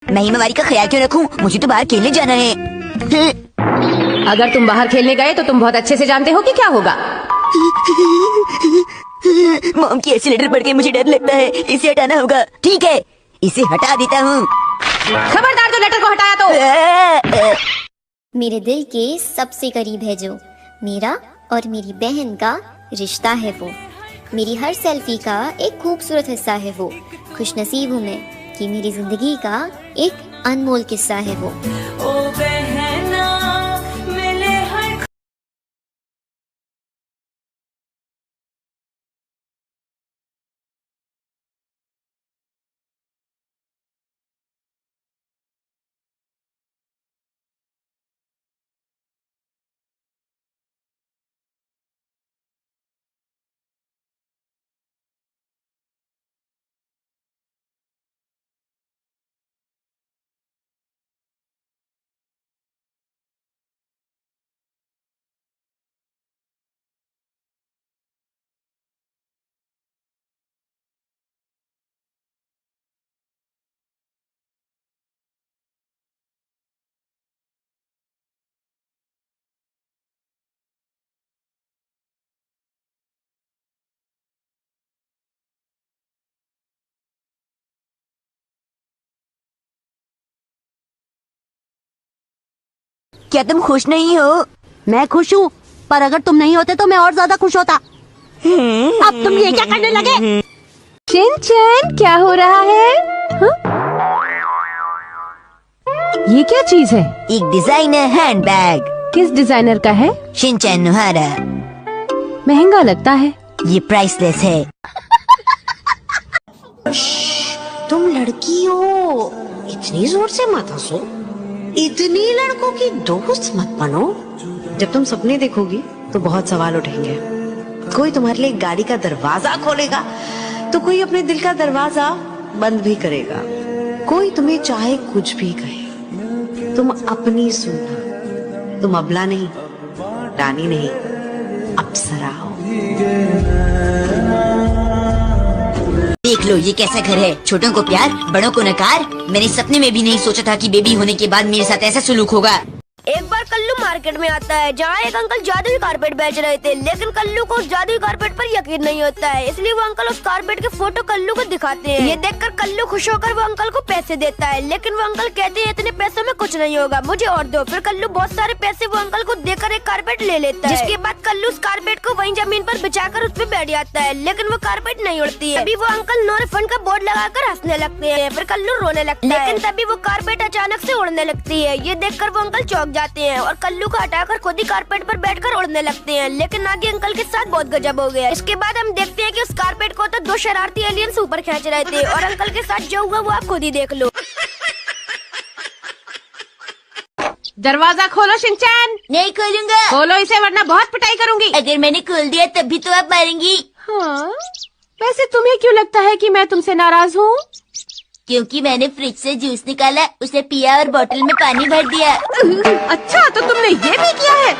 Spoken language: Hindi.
मैं हिमावारी का ख्याल क्यों रखूं? मुझे तो बाहर खेलने जाना है। अगर तुम बाहर खेलने गए तो तुम बहुत अच्छे से जानते हो कि क्या होगा। मॉम की ऐसी लेटर पढ़ के मुझे डर लगता है, इसे हटाना होगा। ठीक है, इसे हटा देता हूँ। खबरदार, जो लेटर को हटाया तो। मेरे दिल के सबसे करीब है जो, मेरा और मेरी बहन का रिश्ता है वो। मेरी हर सेल्फी का एक खूबसूरत हिस्सा है वो। खुशनसीब हूँ मैं कि मेरी जिंदगी का एक अनमोल किस्सा है वो। ओ बहना मिले हर क्या तुम खुश नहीं हो? मैं खुश हूँ, पर अगर तुम नहीं होते तो मैं और ज्यादा खुश होता। अब तुम ये क्या करने लगे? शिनचैन, क्या हो रहा है? हाँ? ये क्या चीज है? एक डिजाइनर हैंडबैग। किस डिजाइनर का है? शिनचैन नोहारा। महंगा लगता है। ये प्राइसलेस है। तुम लड़की हो, इतनी जोर से मत हंसो। इतनी लड़कों की दोस्त मत बनो। जब तुम सपने देखोगी तो बहुत सवाल उठेंगे। कोई तुम्हारे लिए गाड़ी का दरवाजा खोलेगा तो कोई अपने दिल का दरवाजा बंद भी करेगा। कोई तुम्हें चाहे कुछ भी कहे, तुम अपनी सुनना। तुम अबला नहीं, रानी नहीं, अप्सरा हो। देख लो ये कैसा घर है। छोटों को प्यार, बड़ों को नकार। मैंने सपने में भी नहीं सोचा था कि बेबी होने के बाद मेरे साथ ऐसा सुलूक होगा। एक बार कल्लू मार्केट में आता है जहाँ एक अंकल जादुई कारपेट बेच रहे थे, लेकिन कल्लू को उस जादुई कारपेट पर यकीन नहीं होता है, इसलिए वो अंकल उस कारपेट के फोटो कल्लू को दिखाते हैं। ये देखकर कल्लू खुश होकर वो अंकल को पैसे देता है, लेकिन वो अंकल कहते हैं इतने पैसों में कुछ नहीं होगा, मुझे और दो। फिर कल्लू बहुत सारे पैसे वो अंकल को देकर एक कारपेट ले लेता है, जिसके बाद कल्लू उस कारपेट को वहीं जमीन पर बिछाकर उस पर बैठ जाता है, लेकिन वो कारपेट नहीं उड़ती है। तभी वो अंकल नो रिफंड का बोर्ड लगाकर हंसने लगते हैं, फिर कल्लू रोने लगता है, लेकिन तभी वो कारपेट अचानक से उड़ने लगती है। ये देखकर वो अंकल चौंक जाते हैं और कल्लू को हटाकर खुद ही कारपेट पर बैठकर उड़ने लगते हैं, लेकिन आगे अंकल के साथ बहुत गजब हो गया। इसके बाद हम देखते हैं कि उस कारपेट को तो दो शरारती एलियंस ऊपर खींच रहे थे, और अंकल के साथ जो हुआ वो आप खुद ही देख लो। दरवाजा खोलो शिनचैन। नहीं खोलूंगा। खोलो इसे, वरना बहुत पिटाई करूंगी। अगर मैंने खोल दिया तब भी तो आप मारेंगी। हाँ? वैसे तुम्हें क्यों लगता है कि मैं तुमसे नाराज हूँ? क्योंकि मैंने फ्रिज से जूस निकाला, उसे पिया और बोतल में पानी भर दिया। अच्छा, तो तुमने ये भी किया है?